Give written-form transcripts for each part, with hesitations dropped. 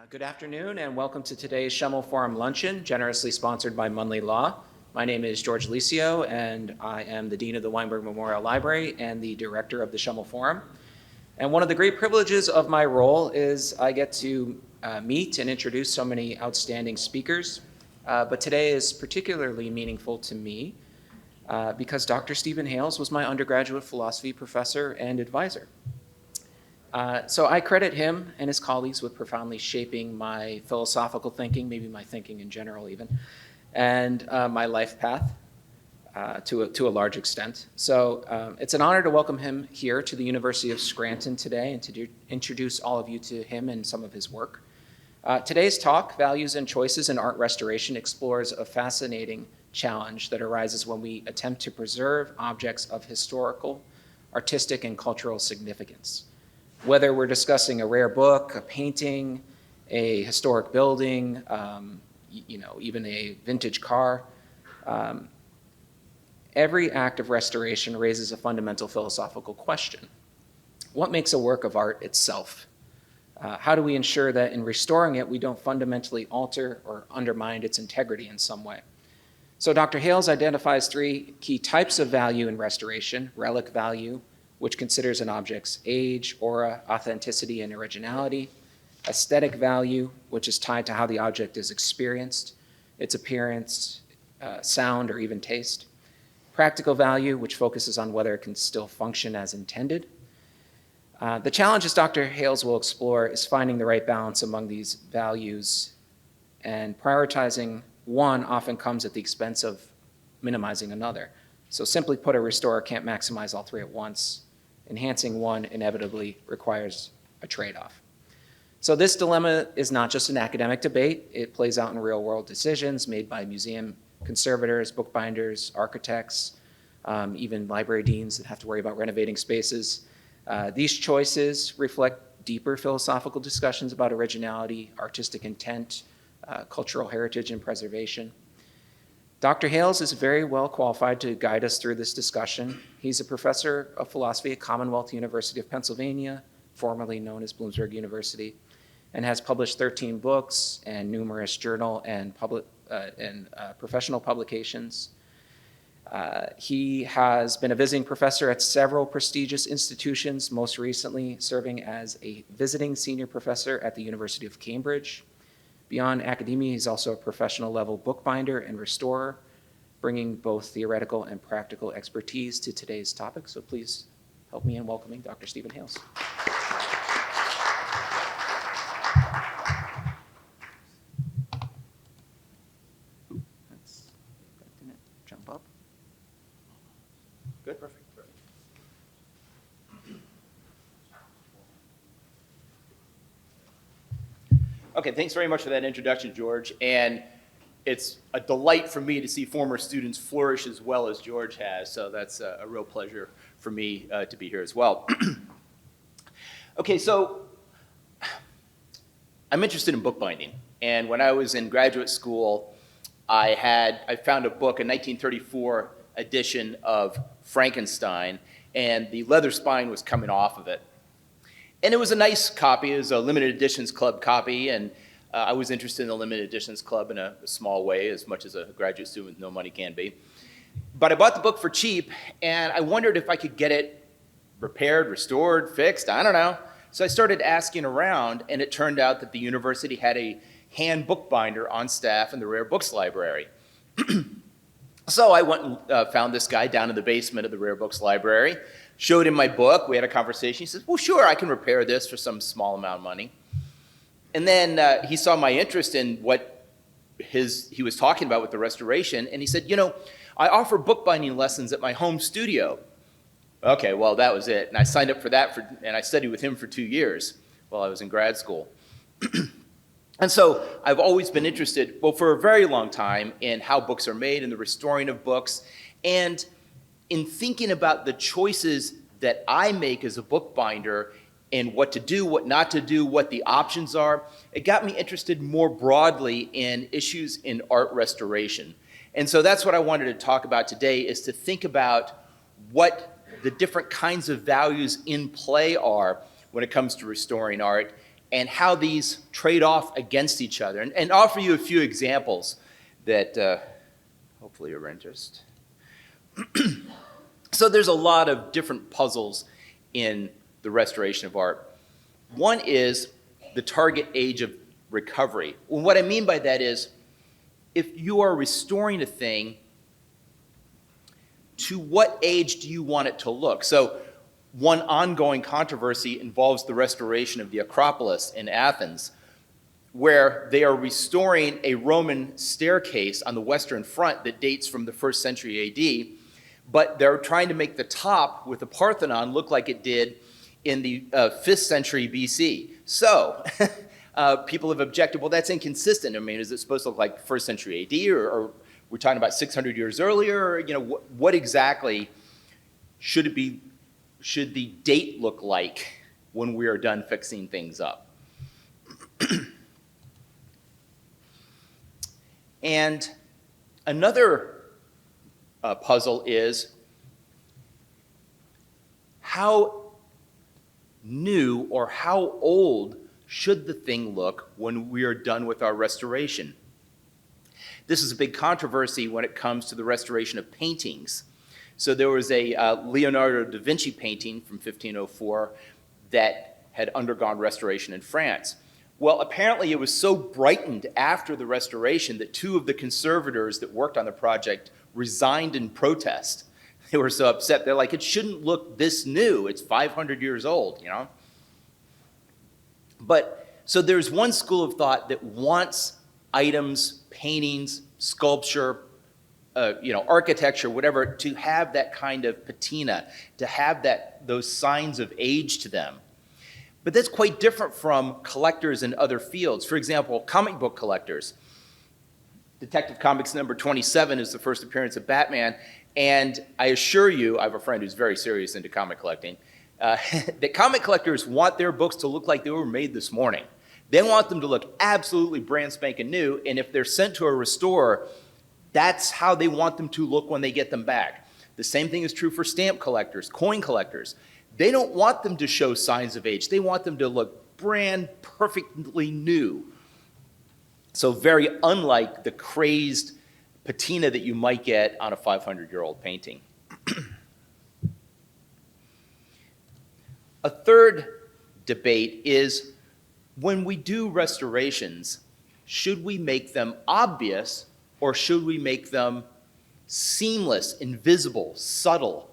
Good afternoon and welcome to today's Schemel Forum Luncheon, generously sponsored by Munley Law. My name is George Licio and I am the Dean of the Weinberg Memorial Library and the Director of the Schemel Forum. And one of the great privileges of my role is I get to meet and introduce so many outstanding speakers. But today is particularly meaningful to me because Dr. Stephen Hales was my undergraduate philosophy professor and advisor. So I credit him and his colleagues with profoundly shaping my philosophical thinking, maybe my thinking in general even, and my life path to a large extent. So it's an honor to welcome him here to the University of Scranton today and to introduce all of you to him and some of his work. Today's talk, Values and Choices in Art Restoration, explores a fascinating challenge that arises when we attempt to preserve objects of historical, artistic, and cultural significance. Whether we're discussing a rare book, a painting, a historic building, even a vintage car, every act of restoration raises a fundamental philosophical question. What makes a work of art itself? How do we ensure that in restoring it, we don't fundamentally alter or undermine its integrity in some way? So Dr. Hales identifies three key types of value in restoration: relic value, which considers an object's age, aura, authenticity, and originality; aesthetic value, which is tied to how the object is experienced, its appearance, sound, or even taste; practical value, which focuses on whether it can still function as intended. The challenge, as Dr. Hales will explore, is finding the right balance among these values, and prioritizing one often comes at the expense of minimizing another. So simply put, a restorer can't maximize all three at once. Enhancing one inevitably requires a trade-off. So this dilemma is not just an academic debate. It plays out in real-world decisions made by museum conservators, bookbinders, architects, even library deans that have to worry about renovating spaces. These choices reflect deeper philosophical discussions about originality, artistic intent, cultural heritage, and preservation. Dr. Hales is very well qualified to guide us through this discussion. He's a professor of philosophy at Commonwealth University of Pennsylvania, formerly known as Bloomsburg University, and has published 13 books and numerous journal and professional publications. He has been a visiting professor at several prestigious institutions, most recently serving as a visiting senior professor at the University of Cambridge. Beyond academia, he's also a professional level bookbinder and restorer, bringing both theoretical and practical expertise to today's topic. So please help me in welcoming Dr. Stephen Hales. Didn't it jump up? Good, perfect. Okay, thanks very much for that introduction, George. And it's a delight for me to see former students flourish as well as George has. So that's a real pleasure for me to be here as well. Okay, so I'm interested in bookbinding. And when I was in graduate school, I found a book, a 1934 edition of Frankenstein, and the leather spine was coming off of it. And it was a nice copy. It was a limited editions club copy, and I was interested in the limited editions club in a small way, as much as a graduate student with no money can be. But I bought the book for cheap, and I wondered if I could get it repaired, restored, fixed, I don't know. So I started asking around, and it turned out that the university had a hand bookbinder on staff in the rare books library. So I went and found this guy down in the basement of the rare books library, showed him my book, we had a conversation. He says, well, sure, I can repair this for some small amount of money. And then he saw my interest in what he was talking about with the restoration, and he said, I offer bookbinding lessons at my home studio. Okay, well, that was it. And I signed up for that, and I studied with him for 2 years while I was in grad school. And so I've always been interested, well, for a very long time, in how books are made and the restoring of books, and in thinking about the choices that I make as a bookbinder and what to do, what not to do, what the options are. It got me interested more broadly in issues in art restoration. And so that's what I wanted to talk about today, is to think about what the different kinds of values in play are when it comes to restoring art, and how these trade off against each other, and offer you a few examples that hopefully are of interest. So there's a lot of different puzzles in the restoration of art. One is the target age of recovery. Well, what I mean by that is, if you are restoring a thing, to what age do you want it to look? So one ongoing controversy involves the restoration of the Acropolis in Athens, where they are restoring a Roman staircase on the western front that dates from the 1st century AD, but they're trying to make the top with the Parthenon look like it did in the 5th century BC. So people have objected, well, that's inconsistent. I mean, is it supposed to look like 1st century AD, or we're talking about 600 years earlier? Or, you know, what exactly should it be? Should the date look like when we are done fixing things up? And another puzzle is, how new or how old should the thing look when we are done with our restoration? This is a big controversy when it comes to the restoration of paintings. So there was a Leonardo da Vinci painting from 1504 that had undergone restoration in France. Well, apparently it was so brightened after the restoration that 2 of the conservators that worked on the project resigned in protest. They were so upset. They're like, it shouldn't look this new. It's 500 years old, you know? But, so there's one school of thought that wants items, paintings, sculpture, architecture, whatever, to have that kind of patina, to have those signs of age to them. But that's quite different from collectors in other fields. For example, comic book collectors. Detective Comics number 27 is the first appearance of Batman, and I assure you, I have a friend who's very serious into comic collecting, that comic collectors want their books to look like they were made this morning. They want them to look absolutely brand spanking new, and if they're sent to a restorer, that's how they want them to look when they get them back. The same thing is true for stamp collectors, coin collectors. They don't want them to show signs of age. They want them to look brand perfectly new. So very unlike the crazed patina that you might get on a 500-year-old painting. A third debate is, when we do restorations, should we make them obvious, or should we make them seamless, invisible, subtle?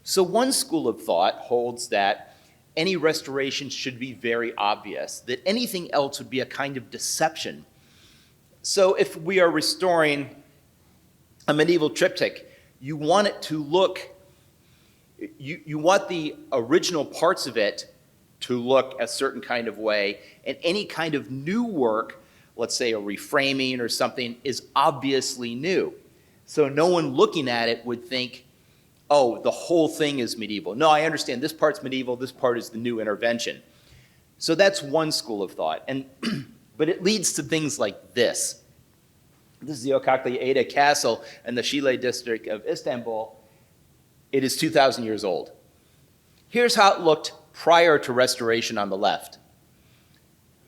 So one school of thought holds that any restoration should be very obvious, that anything else would be a kind of deception. So if we are restoring a medieval triptych, you want it to look, you want the original parts of it to look a certain kind of way, and any kind of new work, let's say a reframing or something, is obviously new. So no one looking at it would think, oh, the whole thing is medieval. No, I understand this part's medieval, this part is the new intervention. So that's one school of thought. But it leads to things like this. This is the Okakli Ada Castle in the Şile district of Istanbul. It is 2,000 years old. Here's how it looked prior to restoration on the left.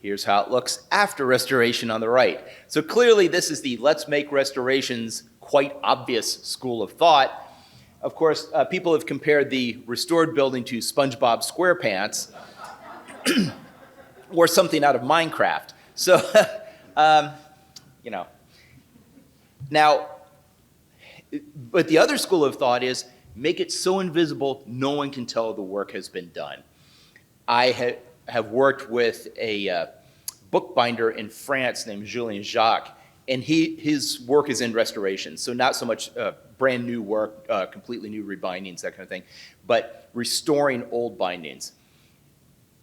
Here's how it looks after restoration on the right. So clearly this is the let's make restorations quite obvious school of thought. Of course, people have compared the restored building to SpongeBob SquarePants or something out of Minecraft. So, Now, but the other school of thought is make it so invisible no one can tell the work has been done. I have worked with a bookbinder in France named Julien Jacques, and his work is in restoration, so not so much brand new work, completely new rebindings, that kind of thing, but restoring old bindings.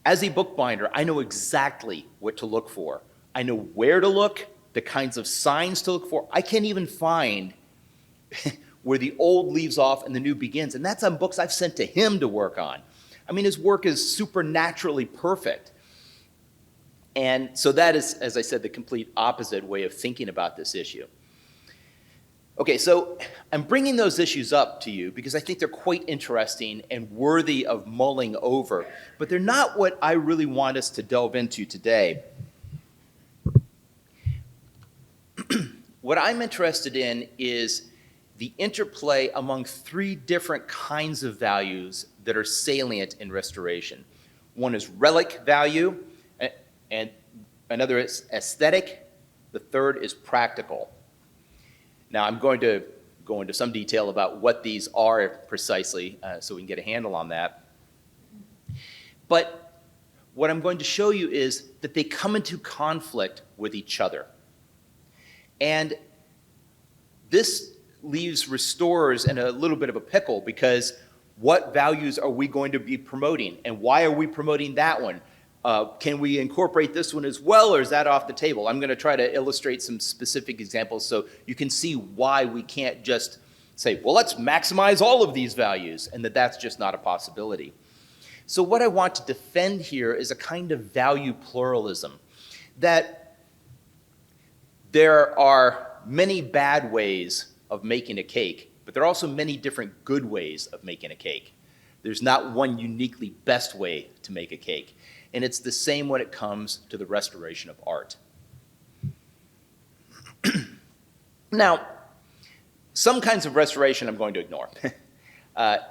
As a bookbinder, I know exactly what to look for. I know where to look, the kinds of signs to look for. I can't even find where the old leaves off and the new begins, and that's on books I've sent to him to work on. I mean, his work is supernaturally perfect. And so that is, as I said, the complete opposite way of thinking about this issue. Okay, so I'm bringing those issues up to you because I think they're quite interesting and worthy of mulling over, but they're not what I really want us to delve into today. What I'm interested in is the interplay among three different kinds of values that are salient in restoration. One is relic value, and another is aesthetic, the third is practical. Now, I'm going to go into some detail about what these are precisely so we can get a handle on that. But what I'm going to show you is that they come into conflict with each other. And this leaves restorers in a little bit of a pickle because what values are we going to be promoting? And why are we promoting that one? Can we incorporate this one as well, or is that off the table? I'm going to try to illustrate some specific examples so you can see why we can't just say, well, let's maximize all of these values, and that's just not a possibility. So what I want to defend here is a kind of value pluralism, that there are many bad ways of making a cake, but there are also many different good ways of making a cake. There's not one uniquely best way to make a cake. And it's the same when it comes to the restoration of art. Now, some kinds of restoration I'm going to ignore.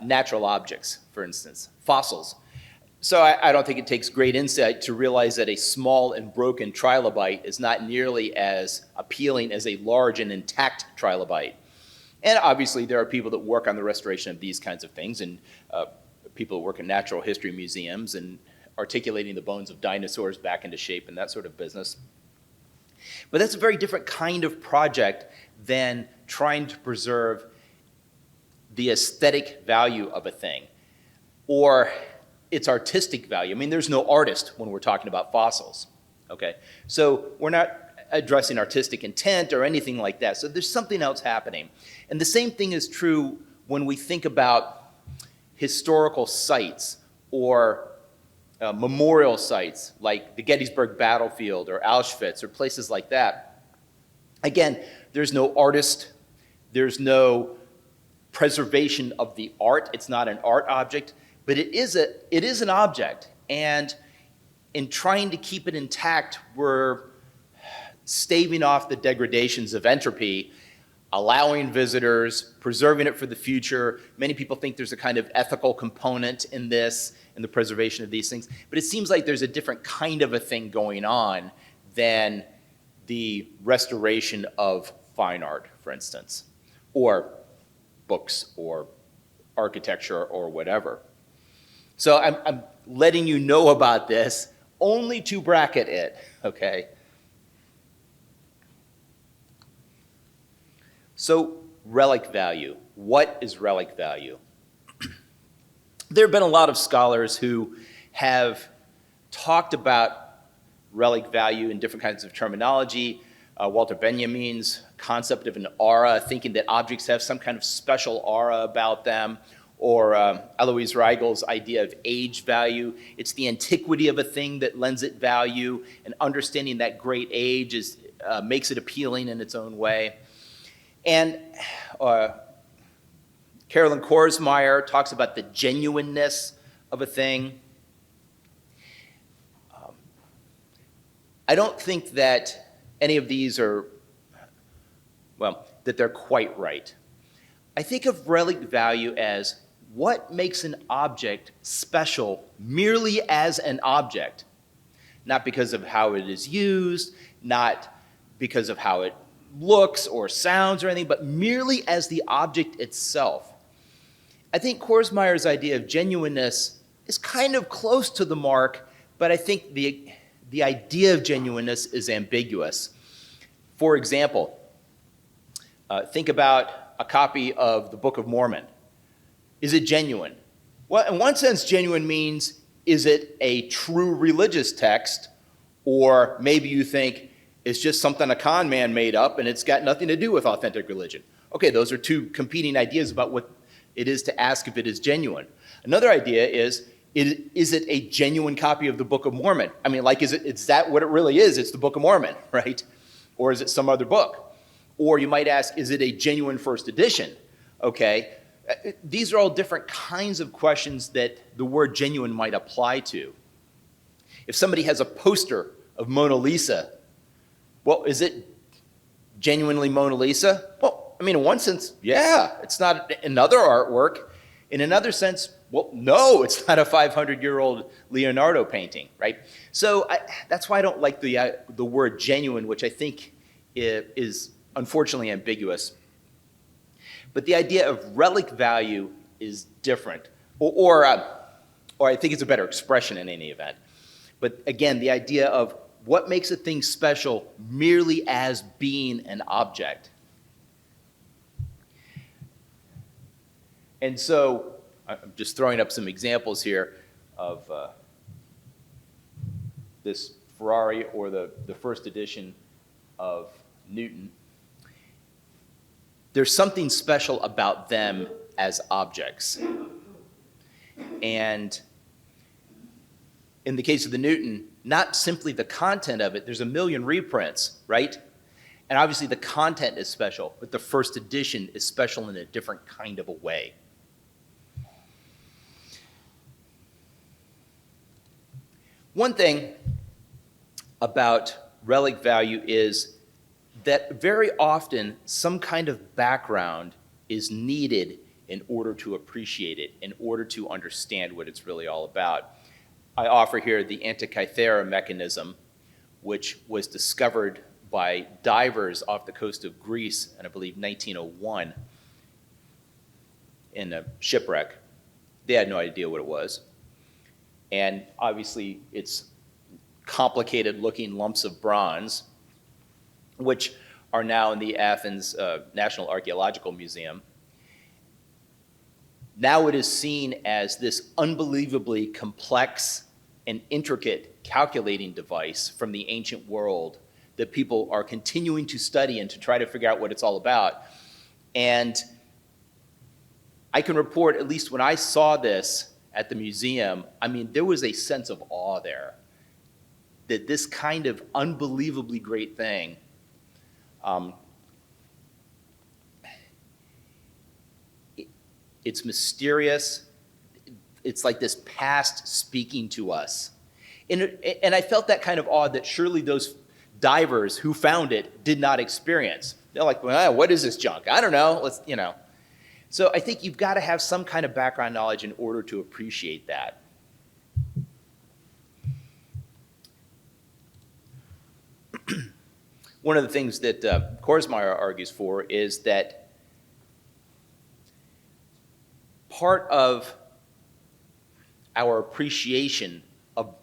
Natural objects, for instance, fossils. So I don't think it takes great insight to realize that a small and broken trilobite is not nearly as appealing as a large and intact trilobite. And obviously there are people that work on the restoration of these kinds of things, and people who work in natural history museums and articulating the bones of dinosaurs back into shape and that sort of business. But that's a very different kind of project than trying to preserve the aesthetic value of a thing or its artistic value. I mean, there's no artist when we're talking about fossils, okay? So we're not addressing artistic intent or anything like that. So there's something else happening. And the same thing is true when we think about historical sites or memorial sites like the Gettysburg Battlefield or Auschwitz or places like that. Again, there's no artist, there's no preservation of the art. It's not an art object, but it is an object. And in trying to keep it intact, we're staving off the degradations of entropy, allowing visitors, preserving it for the future. Many people think there's a kind of ethical component in this, in the preservation of these things. But it seems like there's a different kind of a thing going on than the restoration of fine art, for instance, or books or architecture or whatever. So I'm letting you know about this only to bracket it, okay? So relic value. What is relic value? There have been a lot of scholars who have talked about relic value in different kinds of terminology. Walter Benjamin's concept of an aura, thinking that objects have some kind of special aura about them, or Alois Reigel's idea of age value. It's the antiquity of a thing that lends it value, and understanding that great age makes it appealing in its own way. And Carolyn Korsmeyer talks about the genuineness of a thing. I don't think that any of these are, well, that they're quite right. I think of relic value as what makes an object special merely as an object, not because of how it is used, not because of how it looks or sounds or anything, but merely as the object itself. I think Korsmeyer's idea of genuineness is kind of close to the mark, but I think the idea of genuineness is ambiguous. For example, think about a copy of the Book of Mormon. Is it genuine? Well, in one sense, genuine means, is it a true religious text? Or maybe you think it's just something a con man made up and it's got nothing to do with authentic religion. Okay, those are two competing ideas about what it is to ask if it is genuine. Another idea is it a genuine copy of the Book of Mormon? I mean, like, is that what it really is? It's the Book of Mormon, right? Or is it some other book? Or you might ask, is it a genuine first edition? Okay, these are all different kinds of questions that the word genuine might apply to. If somebody has a poster of Mona Lisa, well, is it genuinely Mona Lisa? Well, I mean, in one sense, yeah, it's not another artwork. In another sense, well, no, it's not a 500-year-old Leonardo painting, right? So that's why I don't like the word genuine, which I think is unfortunately ambiguous. But the idea of relic value is different, or I think it's a better expression in any event. But again, the idea of what makes a thing special merely as being an object. And so I'm just throwing up some examples here of this Ferrari or the first edition of Newton. There's something special about them as objects. And in the case of the Newton, not simply the content of it, there's a million reprints, right? And obviously the content is special, but the first edition is special in a different kind of a way. One thing about relic value is that very often some kind of background is needed in order to appreciate it, in order to understand what it's really all about. I offer here the Antikythera mechanism, which was discovered by divers off the coast of Greece in, I believe, 1901 in a shipwreck. They had no idea what it was. And obviously, it's complicated-looking lumps of bronze, which are now in the Athens National Archaeological Museum. Now it is seen as this unbelievably complex and intricate calculating device from the ancient world that people are continuing to study and to try to figure out what it's all about. And I can report, at least when I saw this at the museum, I mean, there was a sense of awe there that this kind of unbelievably great thing it's mysterious. It's like this past speaking to us. And I felt that kind of awe that surely those divers who found it did not experience. They're like, well, what is this junk? I don't know. Let's, you know. So I think you've got to have some kind of background knowledge in order to appreciate that. One of the things that Korsmeyer argues for is that part of our appreciation of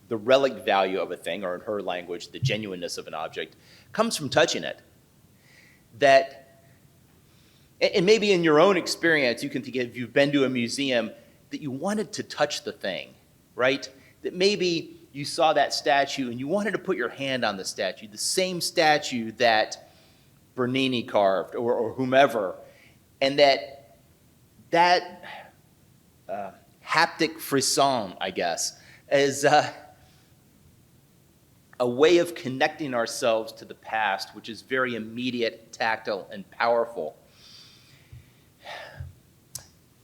the relic value of a thing, or in her language, the genuineness of an object, comes from touching it. That, and maybe in your own experience, you can think if you've been to a museum that you wanted to touch the thing, right? That maybe you saw that statue and you wanted to put your hand on the statue, the same statue that Bernini carved or whomever, and that haptic frisson, I guess, is a way of connecting ourselves to the past, which is very immediate, tactile, and powerful.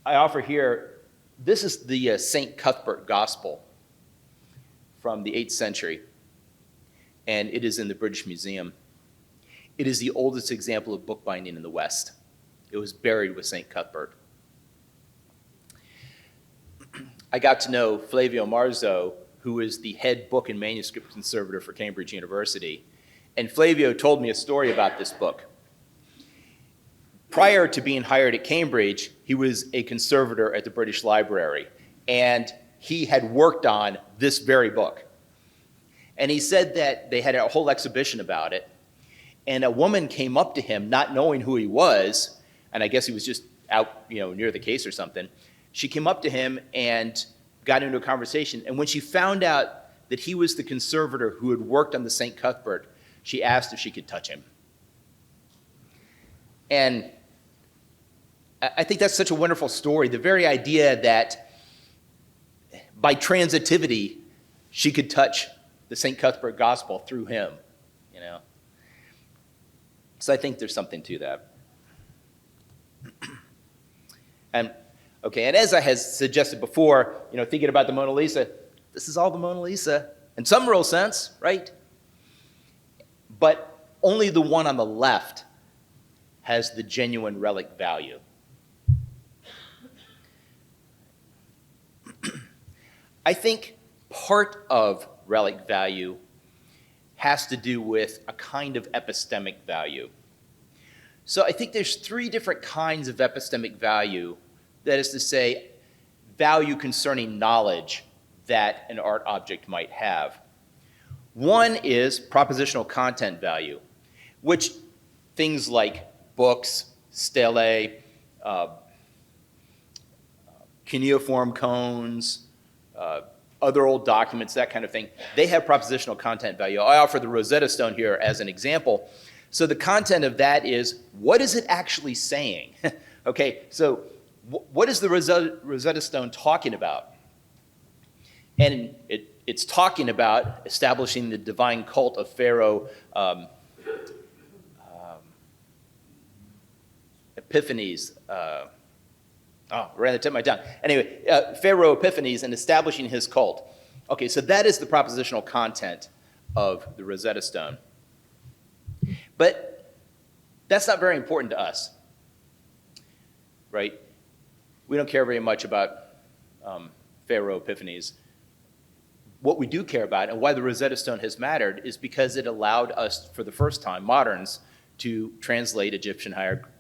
I offer here, this is the St. Cuthbert Gospel from the 8th century, and it is in the British Museum. It is the oldest example of bookbinding in the West. It was buried with St. Cuthbert. I got to know Flavio Marzo, who is the head book and manuscript conservator for Cambridge University, and Flavio told me a story about this book. Prior to being hired at Cambridge, he was a conservator at the British Library, and he had worked on this very book. And he said that they had a whole exhibition about it, and a woman came up to him not knowing who he was, and I guess he was just out, near the case or something. She came up to him and got into a conversation, and when she found out that he was the conservator who had worked on the St. Cuthbert, she asked if she could touch him. And I think that's such a wonderful story, the very idea that by transitivity, she could touch the St. Cuthbert Gospel through him, So I think there's something to that. And as I had suggested before, thinking about the Mona Lisa, this is all the Mona Lisa in some real sense, right? But only the one on the left has the genuine relic value. I think part of relic value has to do with a kind of epistemic value. So I think there's three different kinds of epistemic value, that is to say, value concerning knowledge that an art object might have. One is propositional content value, which things like books, stelae, cuneiform cones, other old documents, that kind of thing, they have propositional content value. I offer the Rosetta Stone here as an example. So the content of that is, what is it actually saying? So what is the Rosetta Stone talking about? And it's talking about establishing the divine cult of Pharaoh Epiphanes. Right on the tip of my tongue. Anyway, Pharaoh Epiphanes and establishing his cult. So that is the propositional content of the Rosetta Stone. But that's not very important to us, right? We don't care very much about Pharaoh Epiphanes. What we do care about, and why the Rosetta Stone has mattered, is because it allowed us, for the first time, moderns, to translate Egyptian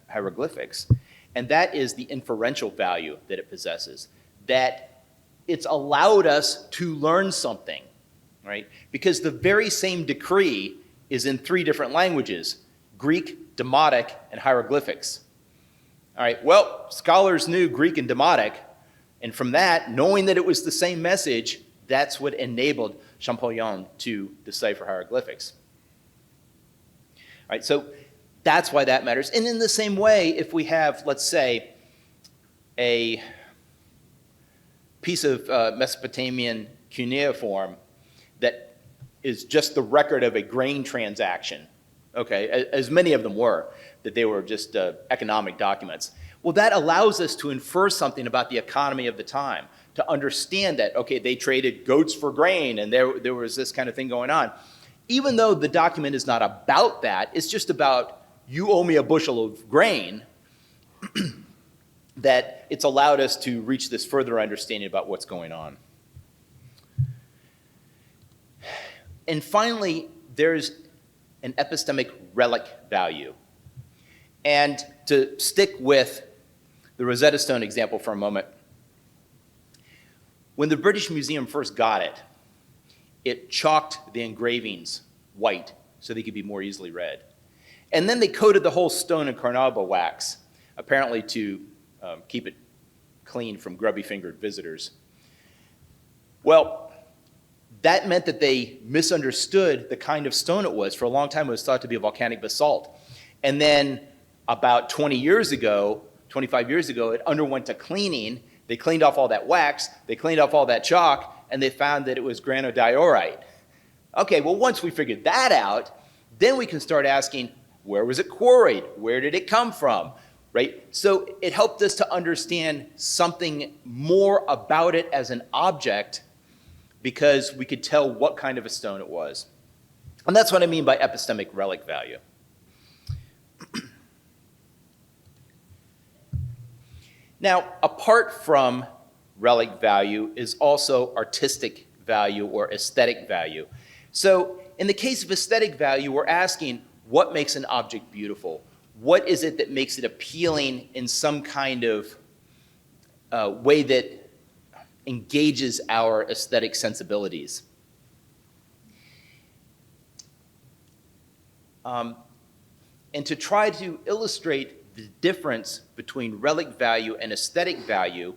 hieroglyphics. And that is the inferential value that it possesses, that it's allowed us to learn something, right? Because the very same decree is in three different languages: Greek, Demotic, and hieroglyphics. All right, well, scholars knew Greek and Demotic, and from that, knowing that it was the same message, that's what enabled Champollion to decipher hieroglyphics. All right, so that's why that matters. And in the same way, if we have, let's say, a piece of Mesopotamian cuneiform that is just the record of a grain transaction, as many of them were, that they were just economic documents. Well, that allows us to infer something about the economy of the time, to understand that, they traded goats for grain, and there was this kind of thing going on. Even though the document is not about that, it's just about, you owe me a bushel of grain, that it's allowed us to reach this further understanding about what's going on. And finally, there's an epistemic relic value. And to stick with the Rosetta Stone example for a moment, when the British Museum first got it, it chalked the engravings white so they could be more easily read. And then they coated the whole stone in carnauba wax, apparently to keep it clean from grubby-fingered visitors. Well, that meant that they misunderstood the kind of stone it was. For a long time, it was thought to be a volcanic basalt. And then about 25 years ago, it underwent a cleaning. They cleaned off all that wax, they cleaned off all that chalk, and they found that it was granodiorite. Well, once we figured that out, then we can start asking, where was it quarried? Where did it come from? Right? So it helped us to understand something more about it as an object, because we could tell what kind of a stone it was. And that's what I mean by epistemic relic value. Now, apart from relic value is also artistic value or aesthetic value. So in the case of aesthetic value, we're asking, what makes an object beautiful? What is it that makes it appealing in some kind of way that engages our aesthetic sensibilities? And to try to illustrate the difference between relic value and aesthetic value,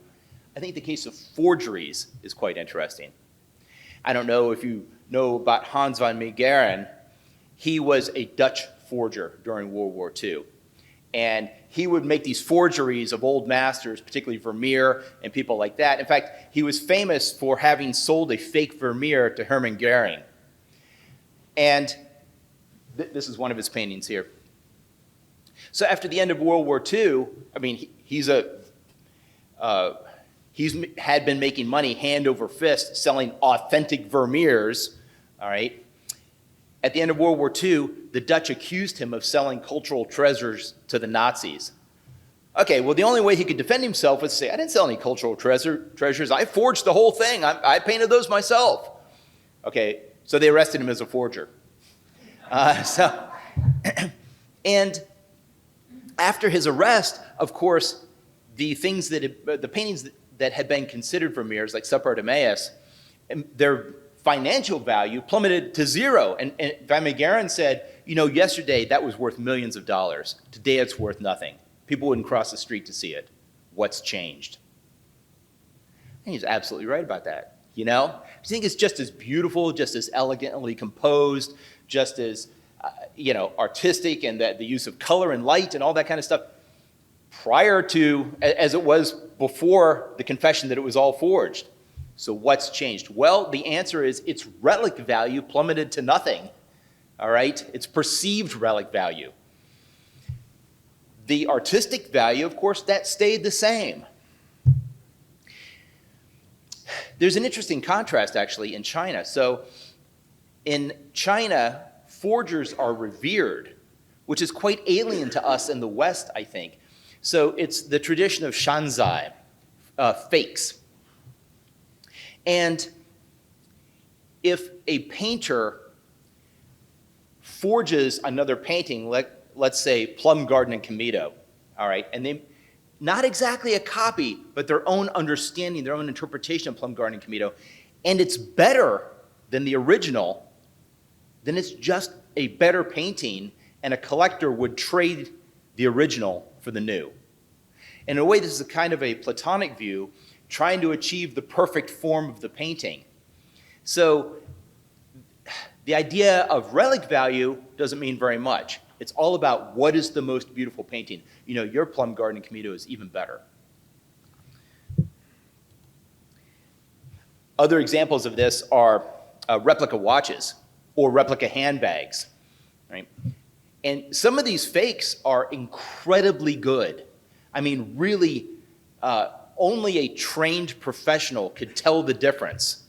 I think the case of forgeries is quite interesting. I don't know if you know about Hans van Meegeren. He was a Dutch forger during World War II. And he would make these forgeries of old masters, particularly Vermeer and people like that. In fact, he was famous for having sold a fake Vermeer to Hermann Goering. And this is one of his paintings here. So after the end of World War II, I mean, he's had been making money hand over fist selling authentic Vermeers, all right? At the end of World War II, the Dutch accused him of selling cultural treasures to the Nazis. Okay, well, the only way he could defend himself was to say, I didn't sell any cultural treasures. I forged the whole thing. I painted those myself. Okay, so they arrested him as a forger. And after his arrest, of course, the paintings that had been considered Vermeers, like Supper at Emmaus, their financial value plummeted to zero. And Van Meegeren said, yesterday that was worth millions of dollars. Today it's worth nothing. People wouldn't cross the street to see it. What's changed? And he's absolutely right about that. I think it's just as beautiful, just as elegantly composed, just as artistic, and the use of color and light and all that kind of stuff prior to, as it was before the confession that it was all forged. So what's changed? Well, the answer is its relic value plummeted to nothing, all right? Its perceived relic value. The artistic value, of course, that stayed the same. There's an interesting contrast, actually, in China. So in China, forgers are revered, which is quite alien to us in the West, I think. So it's the tradition of shanzai, fakes. And if a painter forges another painting, let's say Plum Garden and Camito, all right, and they, not exactly a copy, but their own understanding, their own interpretation of Plum Garden and Camito, and it's better than the original, then it's just a better painting, and a collector would trade the original for the new. And in a way, this is a kind of a Platonic view, trying to achieve the perfect form of the painting. So the idea of relic value doesn't mean very much. It's all about what is the most beautiful painting. Your Plum Garden and Camito is even better. Other examples of this are replica watches or replica handbags, right? And some of these fakes are incredibly good. I mean, really, only a trained professional could tell the difference.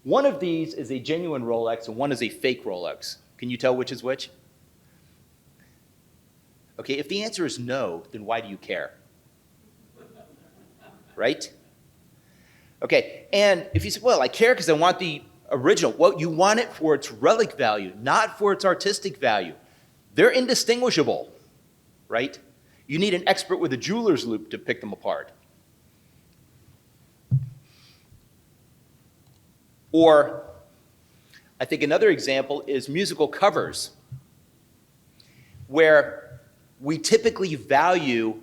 One of these is a genuine Rolex and one is a fake Rolex. Can you tell which is which? Okay, if the answer is no, then why do you care? Right? Okay, and if you say, well, I care because I want the original. Well, you want it for its relic value, not for its artistic value. They're indistinguishable, right? You need an expert with a jeweler's loupe to pick them apart. Or, I think another example is musical covers, where we typically value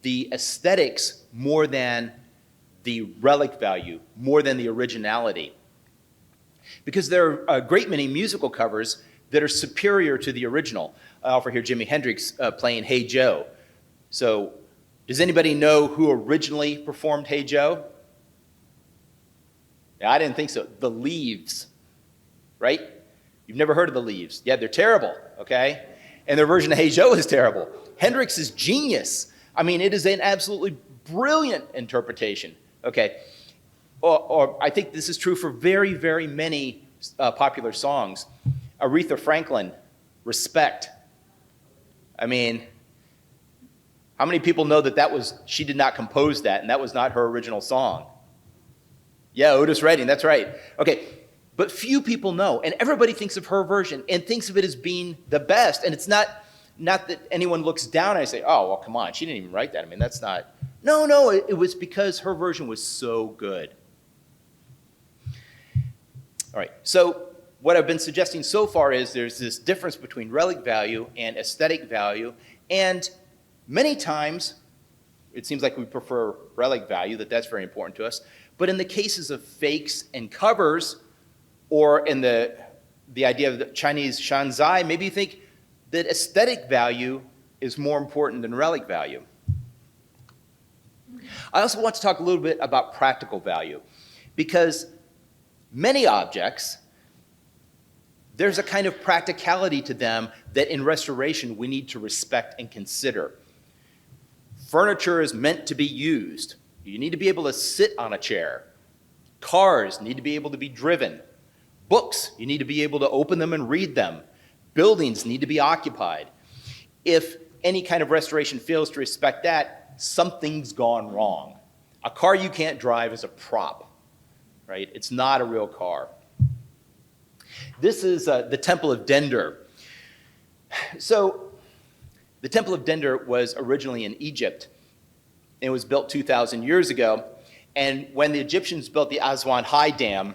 the aesthetics more than the relic value, more than the originality. Because there are a great many musical covers that are superior to the original. I offer here Jimi Hendrix playing Hey Joe. So, does anybody know who originally performed Hey Joe? Yeah, I didn't think so. The Leaves, right? You've never heard of the Leaves. Yeah, they're terrible, okay? And their version of Hey Joe is terrible. Hendrix is genius. I mean, it is an absolutely brilliant interpretation, okay? Or I think this is true for very, very many popular songs. Aretha Franklin, Respect. I mean, how many people know that she did not compose that, and that was not her original song? Yeah, Otis Redding, that's right. Okay, but few people know, and everybody thinks of her version and thinks of it as being the best, and it's not that anyone looks down and say, oh, well, come on, she didn't even write that. I mean, that's not, no, it was because her version was so good. All right, so what I've been suggesting so far is there's this difference between relic value and aesthetic value, and many times it seems like we prefer relic value, that's very important to us, but in the cases of fakes and covers, or in the idea of the Chinese shanzai, maybe you think that aesthetic value is more important than relic value. I also want to talk a little bit about practical value, because many objects, there's a kind of practicality to them that in restoration we need to respect and consider. Furniture is meant to be used. You need to be able to sit on a chair. Cars need to be able to be driven. Books, you need to be able to open them and read them. Buildings need to be occupied. If any kind of restoration fails to respect that, something's gone wrong. A car you can't drive is a prop, right? It's not a real car. This is the Temple of Dendor. So the Temple of Dendor was originally in Egypt. It was built 2,000 years ago. And when the Egyptians built the Aswan High Dam,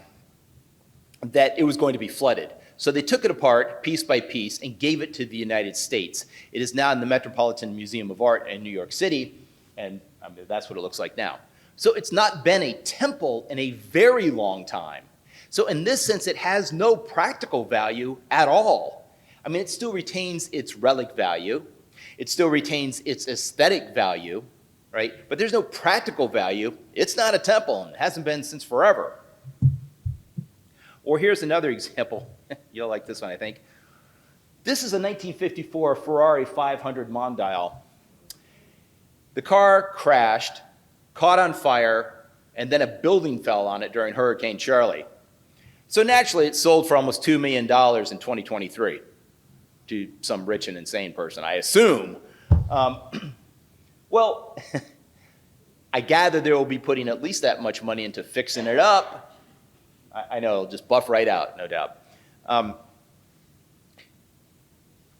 that it was going to be flooded. So they took it apart piece by piece and gave it to the United States. It is now in the Metropolitan Museum of Art in New York City, and that's what it looks like now. So it's not been a temple in a very long time. So in this sense, it has no practical value at all. I mean, it still retains its relic value. It still retains its aesthetic value, right? But there's no practical value. It's not a temple, and it hasn't been since forever. Or here's another example. You'll like this one, I think. This is a 1954 Ferrari 500 Mondial. The car crashed, caught on fire, and then a building fell on it during Hurricane Charlie. So naturally, it sold for almost $2 million in 2023 to some rich and insane person, I assume. Well, I gather they will be putting at least that much money into fixing it up. I know, it'll just buff right out, no doubt.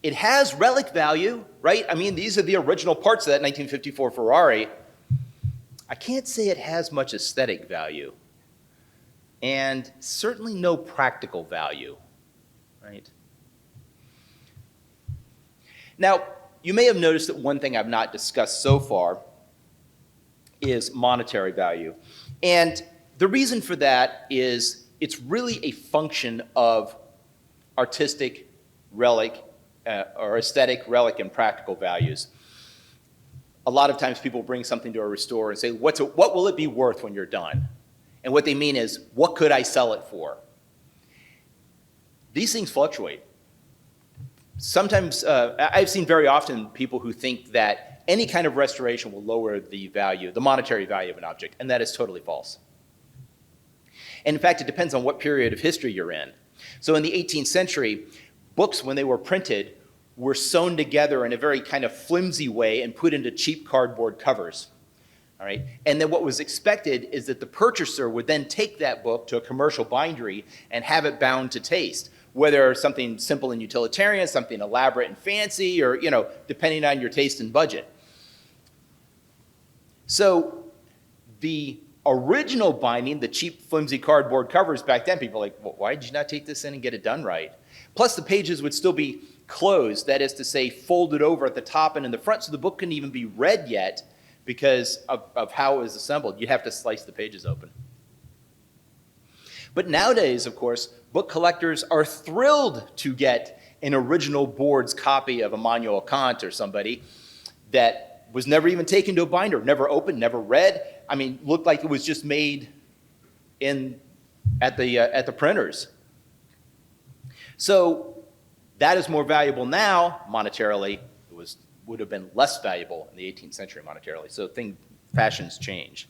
It has relic value, right? I mean, these are the original parts of that 1954 Ferrari. I can't say it has much aesthetic value, and certainly no practical value, right? Now, you may have noticed that one thing I've not discussed so far is monetary value. And the reason for that is it's really a function of artistic relic or aesthetic relic and practical values. A lot of times people bring something to a restorer and say, what will it be worth when you're done? And what they mean is, what could I sell it for? These things fluctuate. Sometimes, I've seen very often people who think that any kind of restoration will lower the value, the monetary value of an object, and that is totally false. And in fact, it depends on what period of history you're in. So in the 18th century, books, when they were printed, were sewn together in a very kind of flimsy way and put into cheap cardboard covers. All right? And then what was expected is that the purchaser would then take that book to a commercial bindery and have it bound to taste, whether something simple and utilitarian, something elaborate and fancy, or, you know, depending on your taste and budget. So the original binding, the cheap, flimsy cardboard covers back then, people were like, well, why did you not take this in and get it done right? Plus, the pages would still be closed, that is to say, folded over at the top and in the front, so the book couldn't even be read yet because of how it was assembled. You'd have to slice the pages open. But nowadays, of course, book collectors are thrilled to get an original board's copy of Immanuel Kant or somebody that was never even taken to a binder, never opened, never read. I mean, looked like it was just made at the printers. So that is more valuable now monetarily. It would have been less valuable in the 18th century monetarily. So fashions change.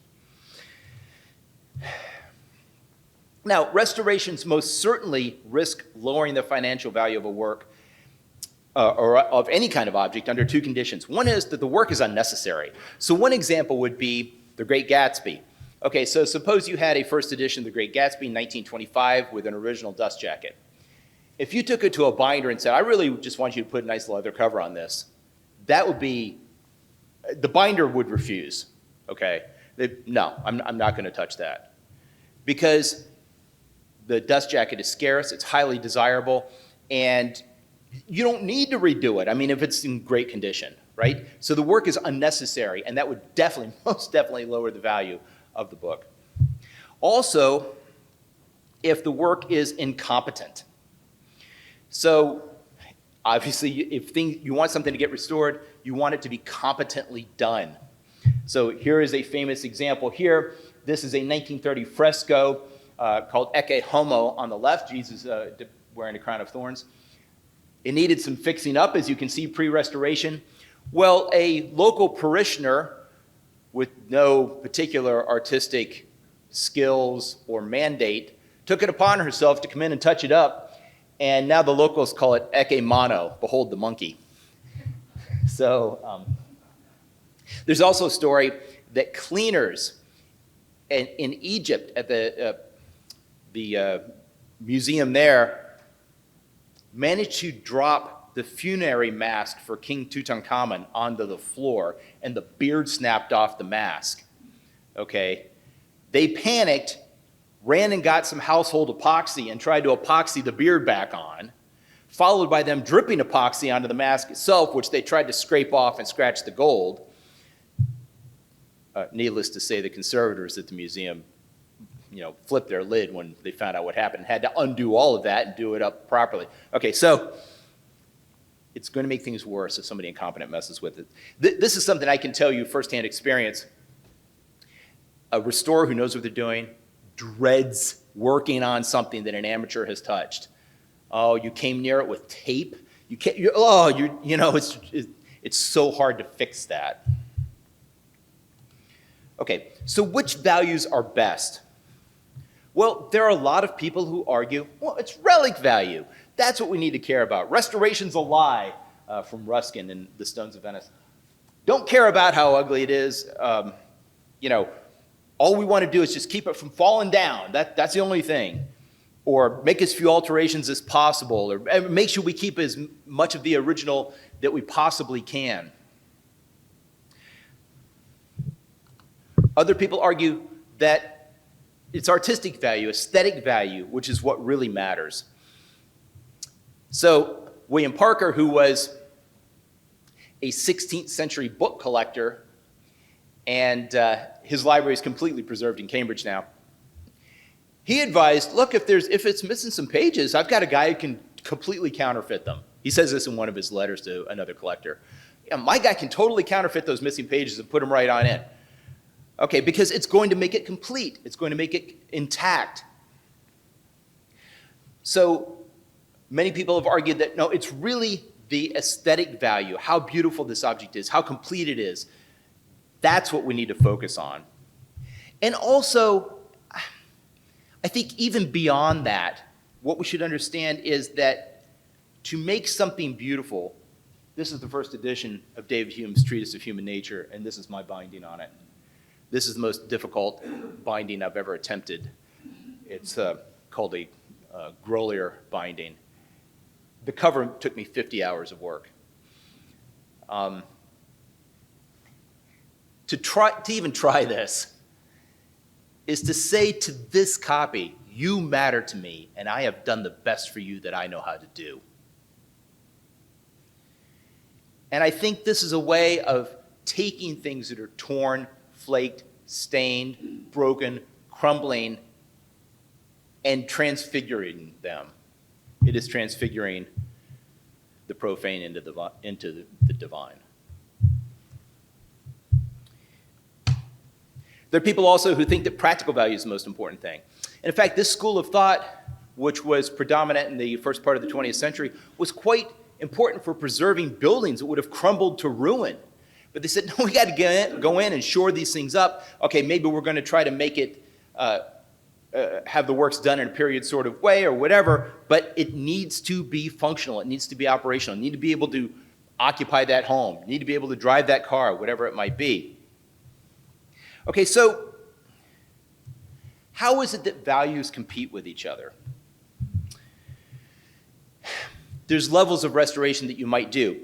Now, restorations most certainly risk lowering the financial value of a work or of any kind of object under two conditions. One is that the work is unnecessary. So one example would be The Great Gatsby. Okay, so suppose you had a first edition of The Great Gatsby in 1925 with an original dust jacket. If you took it to a binder and said, I really just want you to put a nice leather cover on this, that would be, the binder would refuse, okay? No, I'm not gonna touch that. Because the dust jacket is scarce, it's highly desirable, and you don't need to redo it. I mean, if it's in great condition, right? So the work is unnecessary, and that would definitely, most definitely lower the value of the book. Also, if the work is incompetent. So obviously, if you want something to get restored, you want it to be competently done. So here is a famous example here. This is a 1930 fresco called Ecce Homo on the left, Jesus wearing a crown of thorns. It needed some fixing up, as you can see, pre-restoration. Well, a local parishioner with no particular artistic skills or mandate took it upon herself to come in and touch it up, and now the locals call it ecce mano, behold the monkey. So there's also a story that cleaners in Egypt at the museum there managed to drop the funerary mask for King Tutankhamun onto the floor, and the beard snapped off the mask. Okay, they panicked, ran and got some household epoxy and tried to epoxy the beard back on, followed by them dripping epoxy onto the mask itself, which they tried to scrape off and scratch the gold. Needless to say, the conservators at the museum, flipped their lid when they found out what happened and had to undo all of that and do it up properly. Okay, so it's going to make things worse if somebody incompetent messes with it. This is something I can tell you firsthand experience. A restorer who knows what they're doing dreads working on something that an amateur has touched. Oh, you came near it with tape. It's so hard to fix that. Okay, so which values are best? Well, there are a lot of people who argue, well, it's relic value. That's what we need to care about. Restoration's a lie, from Ruskin in The Stones of Venice. Don't care about how ugly it is. All we want to do is just keep it from falling down. That's the only thing. Or make as few alterations as possible, or make sure we keep as much of the original that we possibly can. Other people argue that it's artistic value, aesthetic value, which is what really matters. So William Parker, who was a 16th century book collector, and his library is completely preserved in Cambridge now, he advised, look, if it's missing some pages, I've got a guy who can completely counterfeit them. He says this in one of his letters to another collector. Yeah, my guy can totally counterfeit those missing pages and put them right on in. Okay, because it's going to make it complete. It's going to make it intact. So many people have argued that, no, it's really the aesthetic value, how beautiful this object is, how complete it is. That's what we need to focus on. And also, I think even beyond that, what we should understand is that to make something beautiful, this is the first edition of David Hume's Treatise of Human Nature, and this is my binding on it. This is the most difficult binding I've ever attempted. It's called a Grolier binding. The cover took me 50 hours of work. To even try this is to say to this copy, you matter to me, and I have done the best for you that I know how to do. And I think this is a way of taking things that are torn, flaked, stained, broken, crumbling, and transfiguring them. It is transfiguring the profane into the divine. There are people also who think that practical value is the most important thing. And in fact, this school of thought, which was predominant in the first part of the 20th century, was quite important for preserving buildings that would have crumbled to ruin. But they said, no, we got to go in and shore these things up. Okay, maybe we're going to try to make it, have the works done in a period sort of way or whatever, but it needs to be functional. It needs to be operational. You need to be able to occupy that home. You need to be able to drive that car, whatever it might be. Okay, so how is it that values compete with each other? There's levels of restoration that you might do.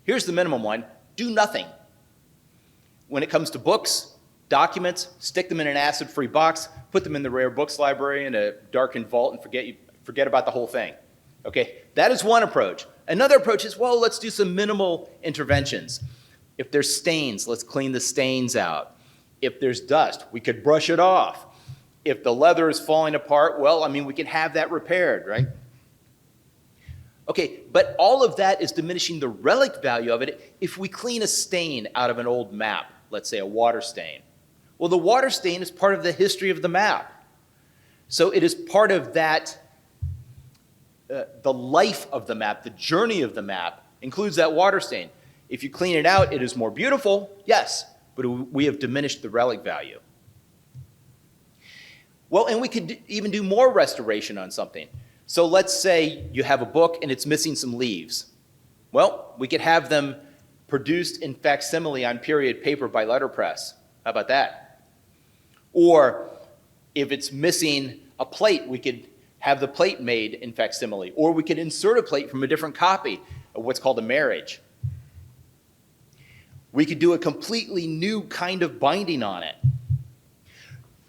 Here's the minimum one. Do nothing. When it comes to books, documents, stick them in an acid-free box, put them in the rare books library in a darkened vault, and forget about the whole thing. Okay, that is one approach. Another approach is, well, let's do some minimal interventions. If there's stains, let's clean the stains out. If there's dust, we could brush it off. If the leather is falling apart, well, we can have that repaired, right? Okay, but all of that is diminishing the relic value of it if we clean a stain out of an old map, let's say a water stain. Well, the water stain is part of the history of the map. So it is part of that the life of the map, the journey of the map, includes that water stain. If you clean it out, it is more beautiful, yes, but we have diminished the relic value. Well, and we could even do more restoration on something. So let's say you have a book and it's missing some leaves. Well, we could have them produced in facsimile on period paper by letterpress. How about that? Or if it's missing a plate, we could have the plate made in facsimile. Or we could insert a plate from a different copy of what's called a marriage. We could do a completely new kind of binding on it.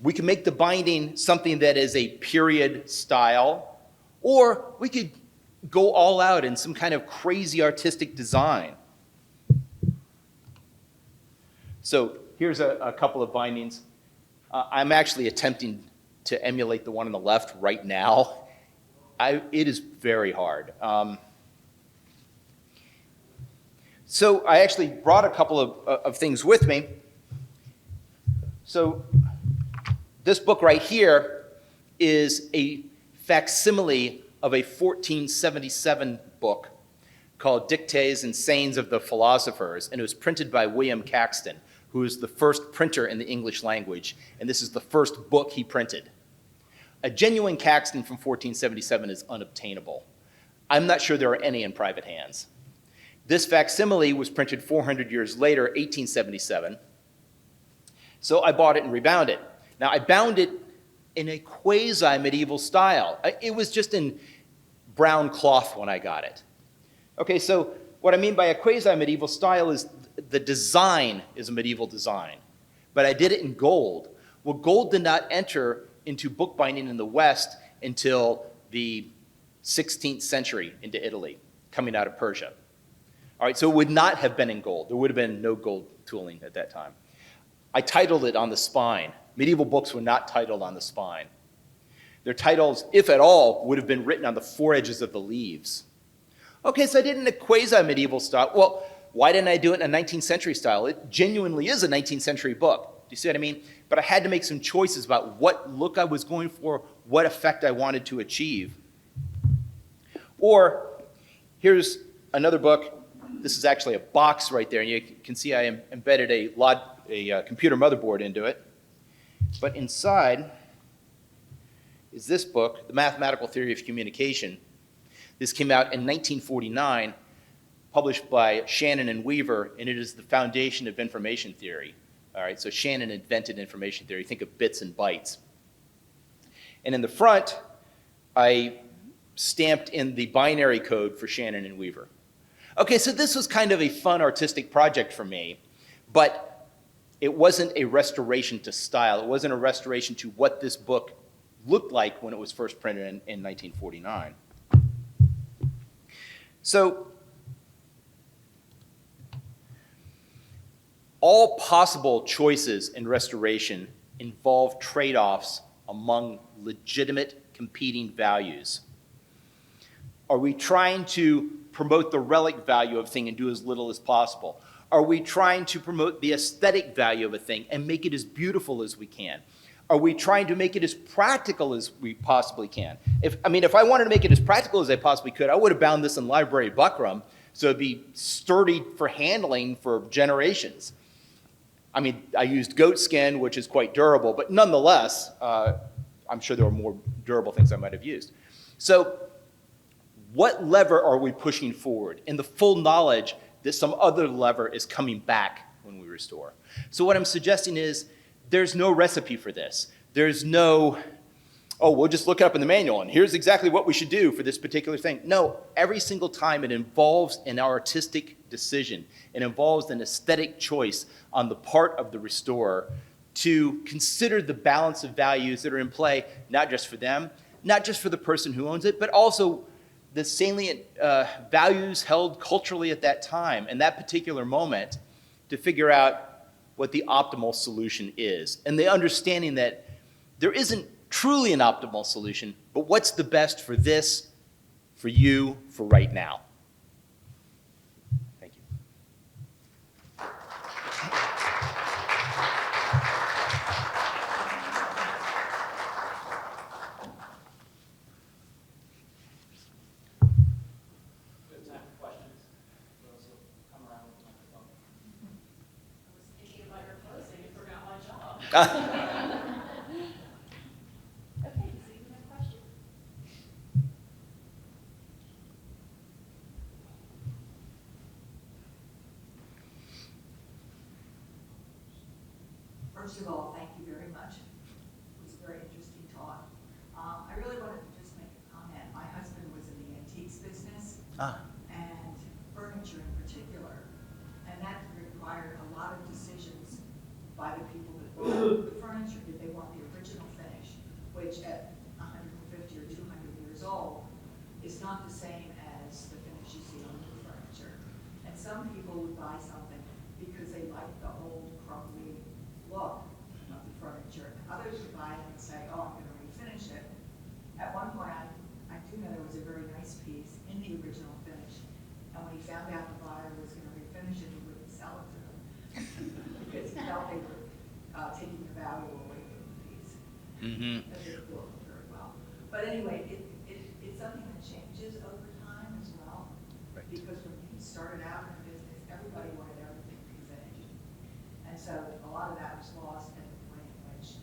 We can make the binding something that is a period style, or we could go all out in some kind of crazy artistic design. So here's a couple of bindings. I'm actually attempting to emulate the one on the left right now. It is very hard. So I actually brought a couple of things with me. So this book right here is a facsimile of a 1477 book called Dictes and Sayings of the Philosophers, and it was printed by William Caxton, who is the first printer in the English language, and this is the first book he printed. A genuine Caxton from 1477 is unobtainable. I'm not sure there are any in private hands. This facsimile was printed 400 years later, 1877. So I bought it and rebound it. Now, I bound it in a quasi-medieval style. It was just in brown cloth when I got it. Okay, so what I mean by a quasi-medieval style is the design is a medieval design, but I did it in gold. Well, gold did not enter into bookbinding in the West until the 16th century into Italy, coming out of Persia. All right, so it would not have been in gold. There would have been no gold tooling at that time. I titled it on the spine. Medieval books were not titled on the spine. Their titles, if at all, would have been written on the foredges of the leaves. Okay, so I did it in a quasi-medieval style. Well, why didn't I do it in a 19th century style? It genuinely is a 19th century book. Do you see what I mean? But I had to make some choices about what look I was going for, what effect I wanted to achieve. Or here's another book. This is actually a box right there, and you can see I embedded a computer motherboard into it. But inside is this book, The Mathematical Theory of Communication. This came out in 1949, published by Shannon and Weaver, and it is the foundation of information theory. All right, so Shannon invented information theory. Think of bits and bytes. And in the front, I stamped in the binary code for Shannon and Weaver. Okay, so this was kind of a fun artistic project for me, but it wasn't a restoration to style. It wasn't a restoration to what this book looked like when it was first printed in 1949. So all possible choices in restoration involve trade-offs among legitimate competing values. Are we trying to promote the relic value of a thing and do as little as possible? Are we trying to promote the aesthetic value of a thing and make it as beautiful as we can? Are we trying to make it as practical as we possibly can? If I wanted to make it as practical as I possibly could, I would have bound this in library buckram so it'd be sturdy for handling for generations. I used goat skin, which is quite durable, but nonetheless, I'm sure there were more durable things I might have used. So what lever are we pushing forward in the full knowledge that some other lever is coming back when we restore? So what I'm suggesting is there's no recipe for this. There's no, oh, we'll just look it up in the manual and here's exactly what we should do for this particular thing. No, every single time it involves an artistic decision. It involves an aesthetic choice on the part of the restorer to consider the balance of values that are in play, not just for them, not just for the person who owns it, but also the salient values held culturally at that time and that particular moment to figure out what the optimal solution is. And the understanding that there isn't truly an optimal solution, but what's the best for this, for you, for right now. Thank you. Okay, does anyone have a question? First of all, thank you very much. It was a very interesting talk. I really wanted to just make a comment. My husband was in the antiques business and furniture in particular, and that required a lot of decisions by the people that bought the furniture. Did they want the original finish, which at 150 or 200 years old is not the same as the finish you see on new furniture. And some people would buy something because they liked the old crumbly look of the furniture. Others would buy it and say, oh, I'm going to refinish it. At one point, I do know there was a very nice piece in the original finish, and when he found out the buyer was going to refinish it, he wouldn't sell it to them because he felt they were taking the value away from the piece. That didn't work very well. But anyway, it's something that changes over time as well, because when he started out in the business, everybody wanted everything refinished. And so a lot of that was lost at the point in which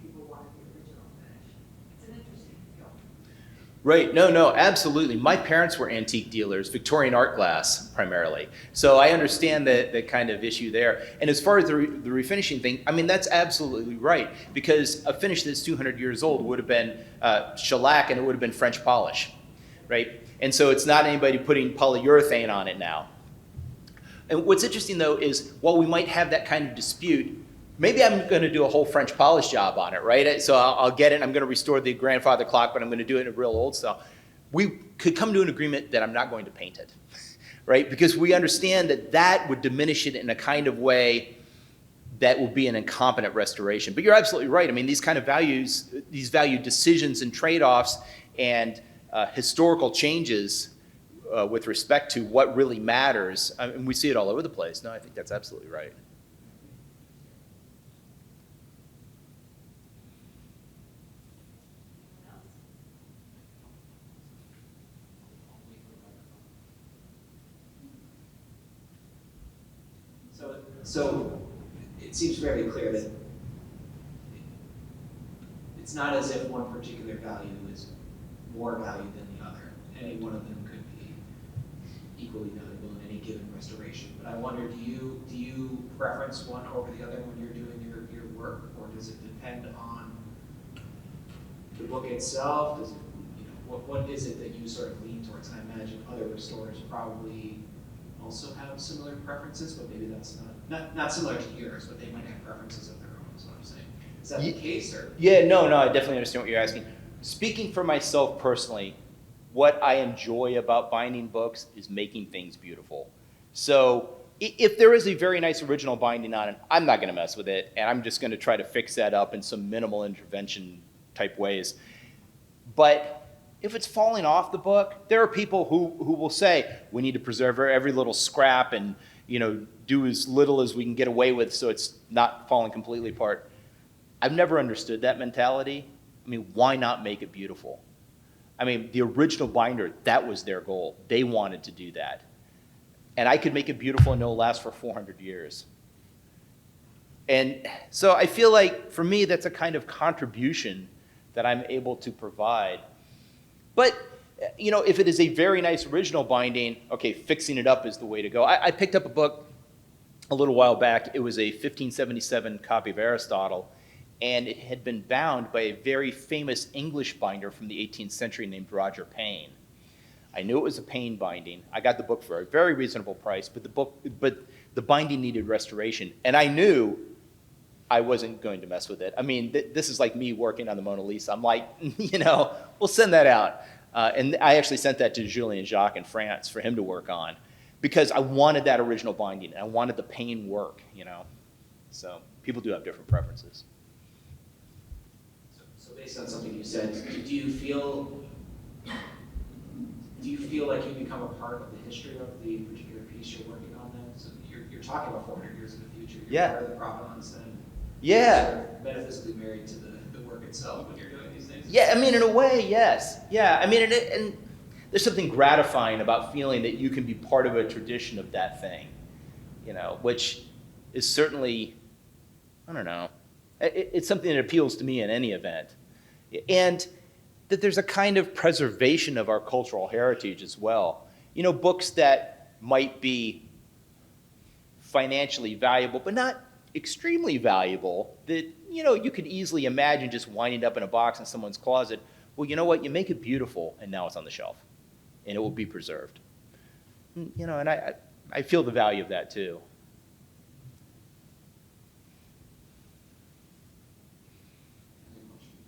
people wanted the original finish. It's an interesting field. Right, no, absolutely. My parents were antique dealers, Victorian art glass primarily. So I understand the kind of issue there. And as far as the refinishing thing, I mean, that's absolutely right. Because a finish that's 200 years old would have been shellac and it would have been French polish, right? And so it's not anybody putting polyurethane on it now. And what's interesting though is while we might have that kind of dispute, maybe I'm going to do a whole French polish job on it, right? So I'll get it, I'm going to restore the grandfather clock, but I'm going to do it in a real old style. We could come to an agreement that I'm not going to paint it, right? Because we understand that that would diminish it in a kind of way that would be an incompetent restoration. But you're absolutely right. I mean, these kind of values, these value decisions and trade-offs and historical changes with respect to what really matters, and we see it all over the place. No, I think that's absolutely right. So it seems very clear that it's not as if one particular value is more valued than the other. Any one of them could be equally valuable in any given restoration. But I wonder, do you preference one over the other when you're doing your work, or does it depend on the book itself? Does it, what is it that you sort of lean towards? And I imagine other restorers probably also have similar preferences, but maybe that's not similar to yours, but they might have preferences of their own, is what I'm saying. Is that the case? Or? Yeah, no, I definitely understand what you're asking. Speaking for myself personally, what I enjoy about binding books is making things beautiful. So if there is a very nice original binding on it, I'm not going to mess with it, and I'm just going to try to fix that up in some minimal intervention type ways. But if it's falling off the book, there are people who will say, we need to preserve every little scrap and do as little as we can get away with so it's not falling completely apart. I've never understood that mentality. I mean, why not make it beautiful? I mean, the original binder, that was their goal. They wanted to do that. And I could make it beautiful and it'll last for 400 years. And so I feel like, for me, that's a kind of contribution that I'm able to provide. But, if it is a very nice original binding, okay, fixing it up is the way to go. I picked up a book a little while back. It was a 1577 copy of Aristotle, and it had been bound by a very famous English binder from the 18th century named Roger Payne. I knew it was a Payne binding. I got the book for a very reasonable price, but the binding needed restoration, and I knew I wasn't going to mess with it. I mean, this is like me working on the Mona Lisa. I'm like, we'll send that out. And I actually sent that to Julien Jacques in France for him to work on because I wanted that original binding. And I wanted the Payne work, So people do have different preferences. So based on something you said, do you feel like you become a part of the history of the particular piece you're working on then? So you're talking about 400 years in the future. You're part of the provenance then. Yeah. You're sort of metaphysically married to the work itself when you're doing these things. Yeah, I mean, in a way, yes. Yeah, I mean, and there's something gratifying about feeling that you can be part of a tradition of that thing, which is certainly, I don't know. It's something that appeals to me in any event. And that there's a kind of preservation of our cultural heritage as well. You know, books that might be financially valuable, but not extremely valuable, that, you know, you could easily imagine just winding up in a box in someone's closet. Well, you know what? You make it beautiful, and now it's on the shelf, and it will be preserved. You know, and I feel the value of that too. Any questions?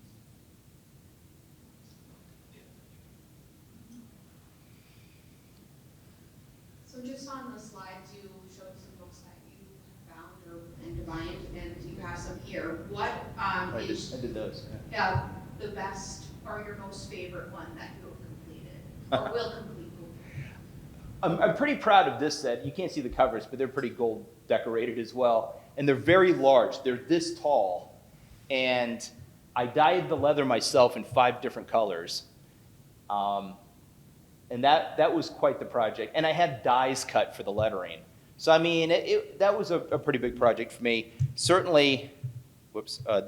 So just on the slides, you showed some books that you found and divined, and you have some here. What I is did those. the best or your most favorite one that you have completed or will complete? I'm pretty proud of this set. You can't see the covers, but they're pretty gold decorated as well. And they're very large. They're this tall. And I dyed the leather myself in 5 different colors. And that was quite the project. And I had dies cut for the lettering. So, I mean, that was a pretty big project for me. Certainly,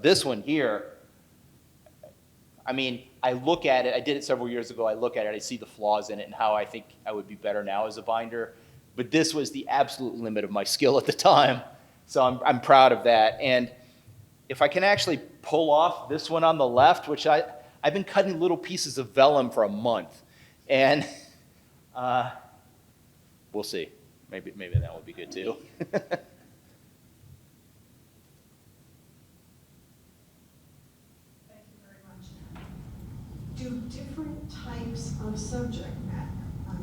this one here, I mean, I look at it, I did it several years ago, I look at it, I see the flaws in it and how I think I would be better now as a binder. But this was the absolute limit of my skill at the time. So I'm proud of that. And if I can actually pull off this one on the left, which I've been cutting little pieces of vellum for a month. And we'll see. Maybe that would be good too. Do different types of subject matter,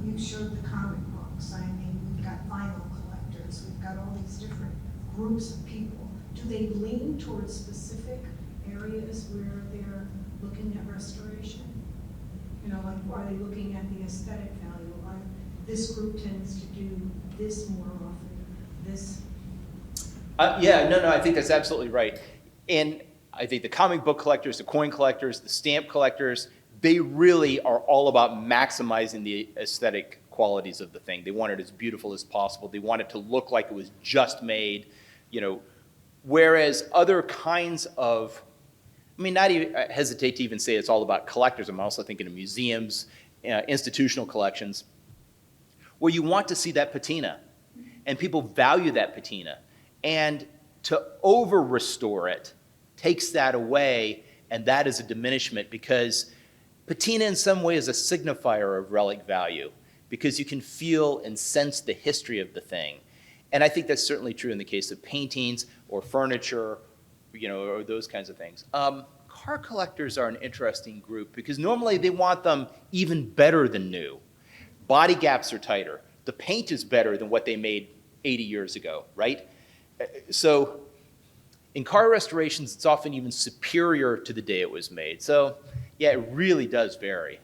you showed the comic books, I mean, we've got vinyl collectors, we've got all these different groups of people. Do they lean towards specific areas where they're looking at restoration? You know, like, are they looking at the aesthetic value? This group tends to do this more often, this? Yeah, no, I think that's absolutely right. And I think the comic book collectors, the coin collectors, the stamp collectors, they really are all about maximizing the aesthetic qualities of the thing. They want it as beautiful as possible. They want it to look like it was just made, you know, whereas other kinds of, I mean, not even, I hesitate to even say it's all about collectors. I'm also thinking of museums, institutional collections, where you want to see that patina, and people value that patina. And to over-restore it takes that away, and that is a diminishment, because patina in some way is a signifier of relic value, because you can feel and sense the history of the thing. And I think that's certainly true in the case of paintings or furniture, you know, or those kinds of things. Car collectors are an interesting group, because normally they want them even better than new. Body gaps are tighter. The paint is better than what they made 80 years ago, right? So in car restorations, it's often even superior to the day it was made. So yeah, it really does vary.